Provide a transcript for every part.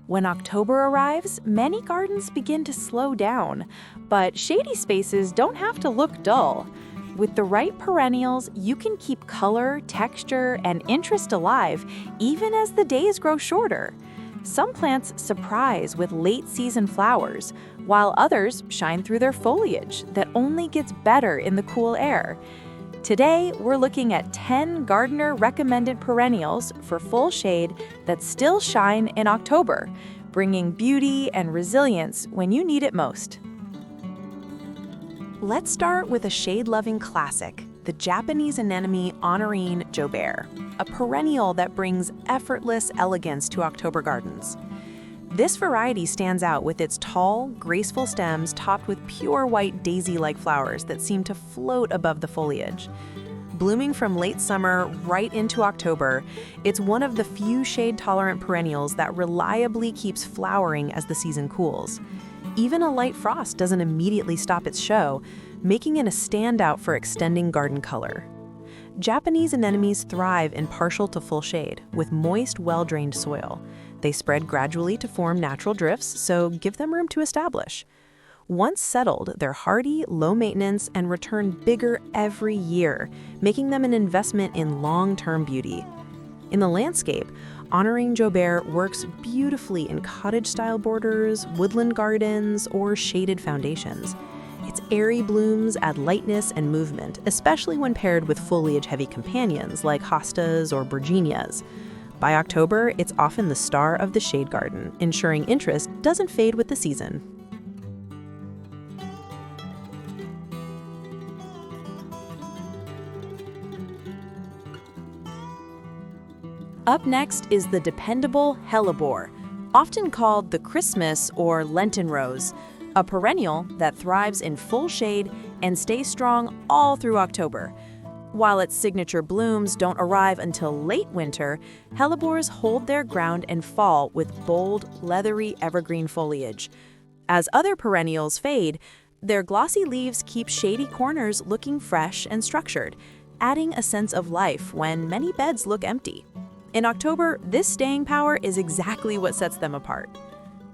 When October arrives, many gardens begin to slow down, but shady spaces don't have to look dull. With the right perennials, you can keep color, texture, and interest alive even as the days grow shorter. Some plants surprise with late-season flowers, while others shine through their foliage that only gets better in the cool air. Today, we're looking at 10 gardener-recommended perennials for full shade that still shine in October, bringing beauty and resilience when you need it most. Let's start with a shade-loving classic, the Japanese Anemone honorine Joubert, a perennial that brings effortless elegance to October gardens. This variety stands out with its tall, graceful stems topped with pure white daisy-like flowers that seem to float above the foliage. Blooming from late summer right into October, it's one of the few shade-tolerant perennials that reliably keeps flowering as the season cools. Even a light frost doesn't immediately stop its show, making it a standout for extending garden color. Japanese anemones thrive in partial to full shade, with moist, well-drained soil. They spread gradually to form natural drifts, so give them room to establish. Once settled, they're hardy, low maintenance, and return bigger every year, making them an investment in long-term beauty. In the landscape, honoring Joubert works beautifully in cottage-style borders, woodland gardens, or shaded foundations. Its airy blooms add lightness and movement, especially when paired with foliage-heavy companions like Hostas or Bergenias. By October, it's often the star of the shade garden, ensuring interest doesn't fade with the season. Up next is the dependable Hellebore, often called the Christmas or Lenten rose, a perennial that thrives in full shade and stays strong all through October. While its signature blooms don't arrive until late winter, Hellebores hold their ground and fall with bold, leathery evergreen foliage. As other perennials fade, their glossy leaves keep shady corners looking fresh and structured, adding a sense of life when many beds look empty. In October, this staying power is exactly what sets them apart.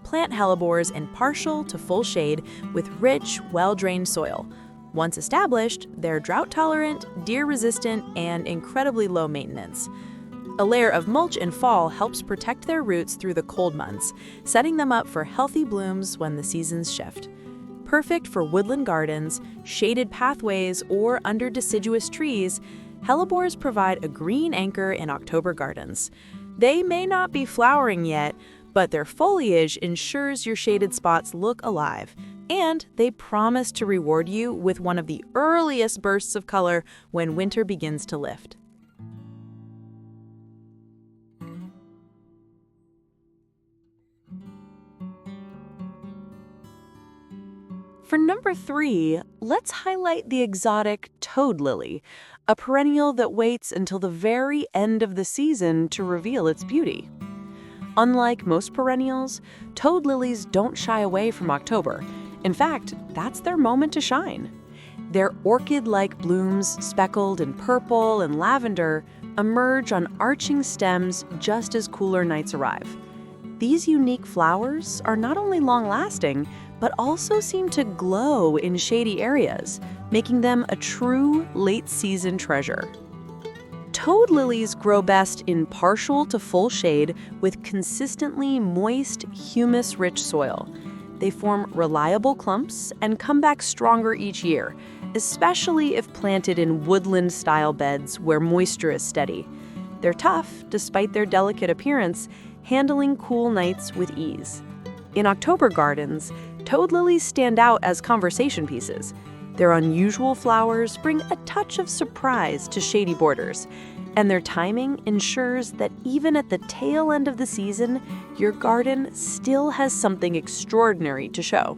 Plant Hellebores in partial to full shade with rich, well-drained soil. Once established, they're drought-tolerant, deer-resistant, and incredibly low maintenance. A layer of mulch in fall helps protect their roots through the cold months, setting them up for healthy blooms when the seasons shift. Perfect for woodland gardens, shaded pathways, or under deciduous trees, Hellebores provide a green anchor in October gardens. They may not be flowering yet, but their foliage ensures your shaded spots look alive, and they promise to reward you with one of the earliest bursts of color when winter begins to lift. For number 3, let's highlight the exotic toad lily, a perennial that waits until the very end of the season to reveal its beauty. Unlike most perennials, toad lilies don't shy away from October. In fact, that's their moment to shine. Their orchid-like blooms, speckled in purple and lavender, emerge on arching stems just as cooler nights arrive. These unique flowers are not only long-lasting, but also seem to glow in shady areas, making them a true late-season treasure. Toad lilies grow best in partial to full shade with consistently moist, humus-rich soil. They form reliable clumps and come back stronger each year, especially if planted in woodland-style beds where moisture is steady. They're tough, despite their delicate appearance, handling cool nights with ease. In October gardens, toad lilies stand out as conversation pieces. Their unusual flowers bring a touch of surprise to shady borders, and their timing ensures that even at the tail end of the season, your garden still has something extraordinary to show.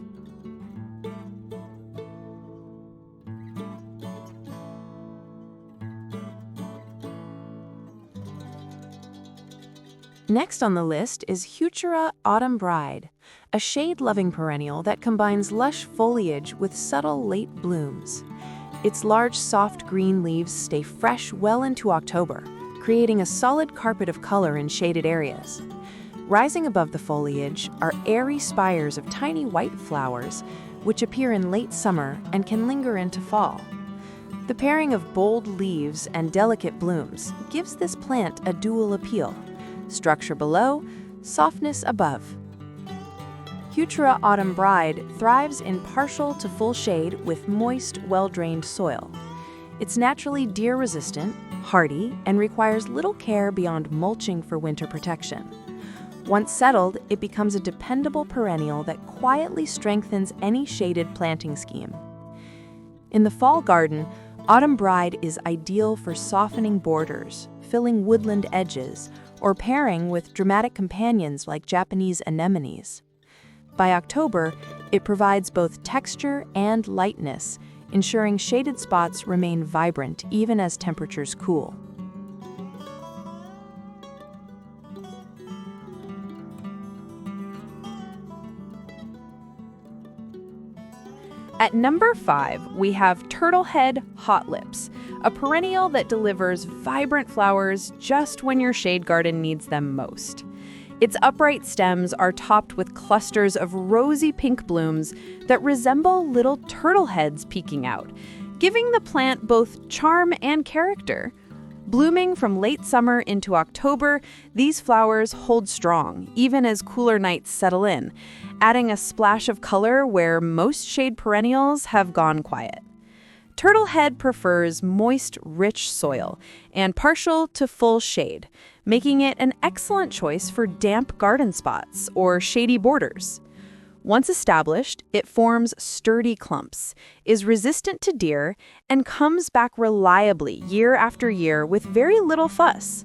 Next on the list is Heuchera Autumn Bride, a shade-loving perennial that combines lush foliage with subtle late blooms. Its large, soft green leaves stay fresh well into October, creating a solid carpet of color in shaded areas. Rising above the foliage are airy spires of tiny white flowers, which appear in late summer and can linger into fall. The pairing of bold leaves and delicate blooms gives this plant a dual appeal: structure below, softness above. Heuchera Autumn Bride thrives in partial to full shade with moist, well-drained soil. It's naturally deer-resistant, hardy, and requires little care beyond mulching for winter protection. Once settled, it becomes a dependable perennial that quietly strengthens any shaded planting scheme. In the fall garden, Autumn Bride is ideal for softening borders, filling woodland edges, or pairing with dramatic companions like Japanese anemones. By October, it provides both texture and lightness, ensuring shaded spots remain vibrant even as temperatures cool. At number 5, we have Turtlehead Hot Lips, a perennial that delivers vibrant flowers just when your shade garden needs them most. Its upright stems are topped with clusters of rosy pink blooms that resemble little turtle heads peeking out, giving the plant both charm and character. Blooming from late summer into October, these flowers hold strong, even as cooler nights settle in, adding a splash of color where most shade perennials have gone quiet. Turtlehead prefers moist, rich soil and partial to full shade, making it an excellent choice for damp garden spots or shady borders. Once established, it forms sturdy clumps, is resistant to deer, and comes back reliably year after year with very little fuss.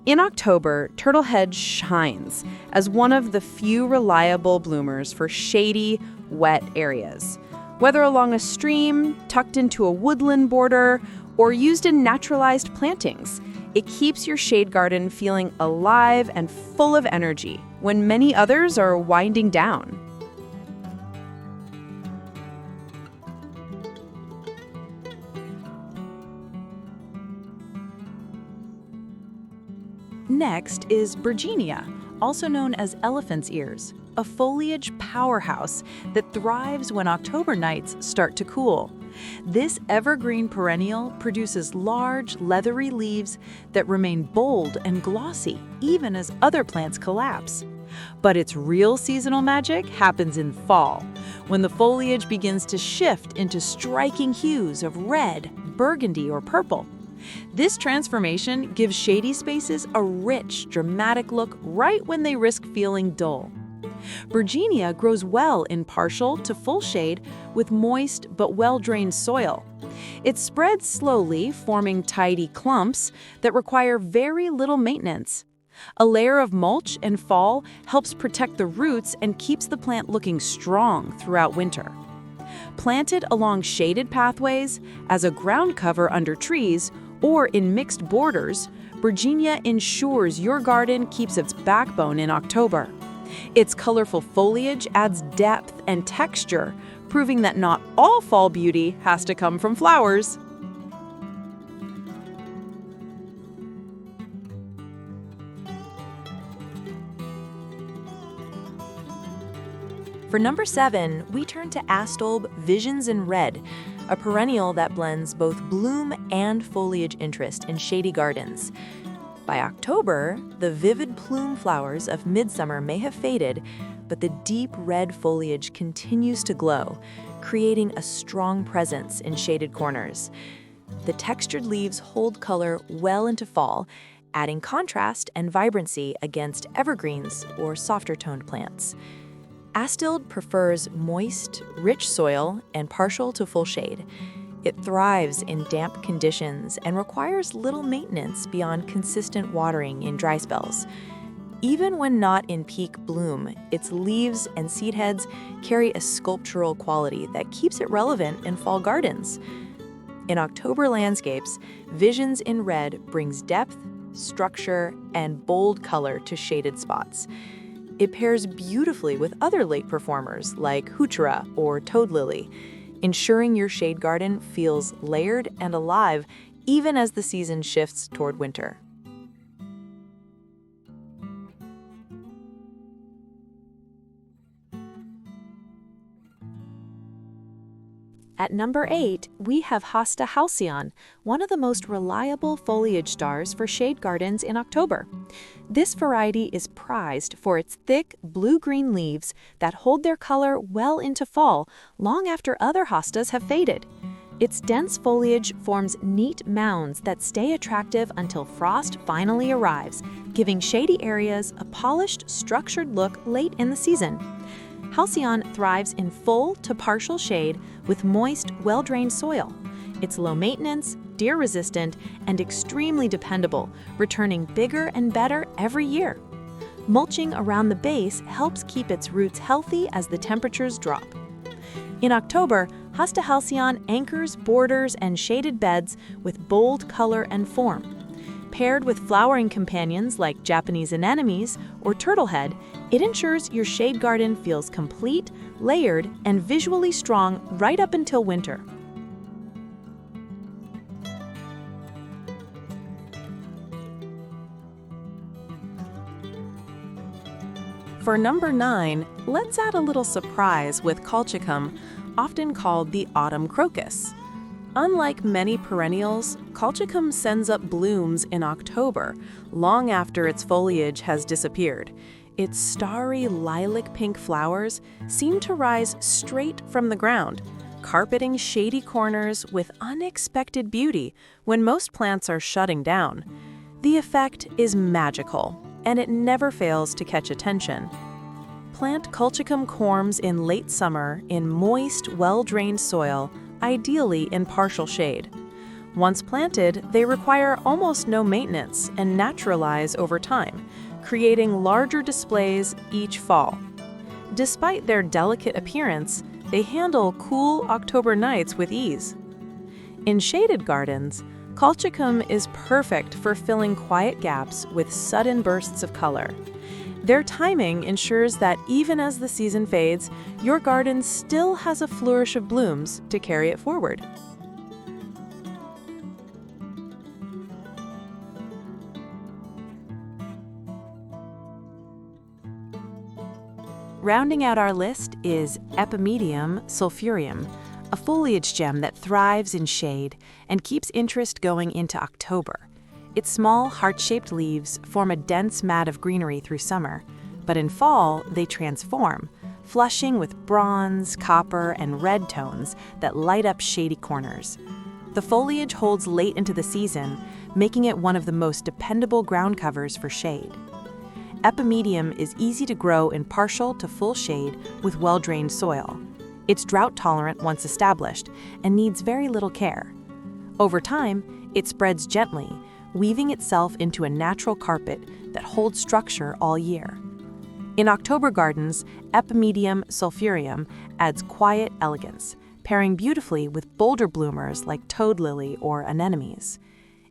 In October, Turtlehead shines as one of the few reliable bloomers for shady, wet areas. Whether along a stream, tucked into a woodland border, or used in naturalized plantings, it keeps your shade garden feeling alive and full of energy when many others are winding down. Next is Bergenia, also known as elephant's ears, a foliage powerhouse that thrives when October nights start to cool. This evergreen perennial produces large, leathery leaves that remain bold and glossy even as other plants collapse. But its real seasonal magic happens in fall, when the foliage begins to shift into striking hues of red, burgundy, or purple. This transformation gives shady spaces a rich, dramatic look right when they risk feeling dull. Bergenia grows well in partial to full shade with moist but well-drained soil. It spreads slowly, forming tidy clumps that require very little maintenance. A layer of mulch in fall helps protect the roots and keeps the plant looking strong throughout winter. Planted along shaded pathways, as a ground cover under trees, or in mixed borders, Bergenia ensures your garden keeps its backbone in October. Its colorful foliage adds depth and texture, proving that not all fall beauty has to come from flowers. For number 7, we turn to Astilbe Visions in Red, a perennial that blends both bloom and foliage interest in shady gardens. By October, the vivid plume flowers of midsummer may have faded, but the deep red foliage continues to glow, creating a strong presence in shaded corners. The textured leaves hold color well into fall, adding contrast and vibrancy against evergreens or softer-toned plants. Astilbe prefers moist, rich soil and partial to full shade. It thrives in damp conditions and requires little maintenance beyond consistent watering in dry spells. Even when not in peak bloom, its leaves and seed heads carry a sculptural quality that keeps it relevant in fall gardens. In October landscapes, Visions in Red brings depth, structure, and bold color to shaded spots. It pairs beautifully with other late performers like Heuchera or Toad Lily, ensuring your shade garden feels layered and alive even as the season shifts toward winter. At number 8, we have Hosta halcyon, one of the most reliable foliage stars for shade gardens in October. This variety is prized for its thick, blue-green leaves that hold their color well into fall, long after other hostas have faded. Its dense foliage forms neat mounds that stay attractive until frost finally arrives, giving shady areas a polished, structured look late in the season. Halcyon thrives in full to partial shade with moist, well-drained soil. It's low maintenance, deer-resistant, and extremely dependable, returning bigger and better every year. Mulching around the base helps keep its roots healthy as the temperatures drop. In October, Hosta halcyon anchors, borders, and shaded beds with bold color and form. Paired with flowering companions like Japanese Anemones or Turtlehead, it ensures your shade garden feels complete, layered, and visually strong right up until winter. For number 9, let's add a little surprise with colchicum, often called the autumn crocus. Unlike many perennials, colchicum sends up blooms in October, long after its foliage has disappeared. Its starry lilac-pink flowers seem to rise straight from the ground, carpeting shady corners with unexpected beauty when most plants are shutting down. The effect is magical, and it never fails to catch attention. Plant colchicum corms in late summer in moist, well-drained soil, ideally in partial shade. Once planted, they require almost no maintenance and naturalize over time, creating larger displays each fall. Despite their delicate appearance, they handle cool October nights with ease. In shaded gardens, colchicum is perfect for filling quiet gaps with sudden bursts of color. Their timing ensures that even as the season fades, your garden still has a flourish of blooms to carry it forward. Rounding out our list is Epimedium sulphureum, a foliage gem that thrives in shade and keeps interest going into October. Its small, heart-shaped leaves form a dense mat of greenery through summer, but in fall they transform, flushing with bronze, copper, and red tones that light up shady corners. The foliage holds late into the season, making it one of the most dependable ground covers for shade. Epimedium is easy to grow in partial to full shade with well-drained soil. It's drought-tolerant once established and needs very little care. Over time, it spreads gently, weaving itself into a natural carpet that holds structure all year. In October gardens, Epimedium sulphureum adds quiet elegance, pairing beautifully with bolder bloomers like toad lily or anemones.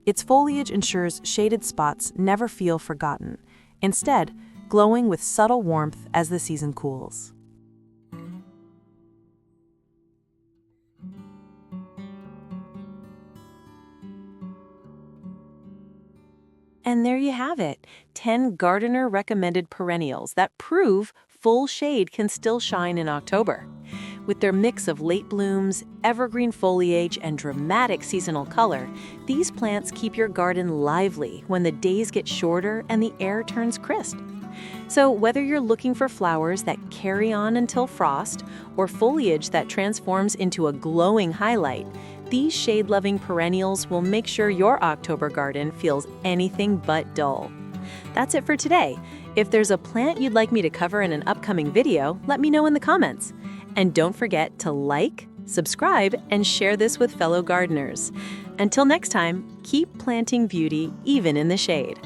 Its foliage ensures shaded spots never feel forgotten, instead glowing with subtle warmth as the season cools. And there you have it, 10 gardener-recommended perennials that prove full shade can still shine in October. With their mix of late blooms, evergreen foliage, and dramatic seasonal color, these plants keep your garden lively when the days get shorter and the air turns crisp. So whether you're looking for flowers that carry on until frost or foliage that transforms into a glowing highlight, these shade-loving perennials will make sure your October garden feels anything but dull. That's it for today. If there's a plant you'd like me to cover in an upcoming video, let me know in the comments. And don't forget to like, subscribe, and share this with fellow gardeners. Until next time, keep planting beauty even in the shade.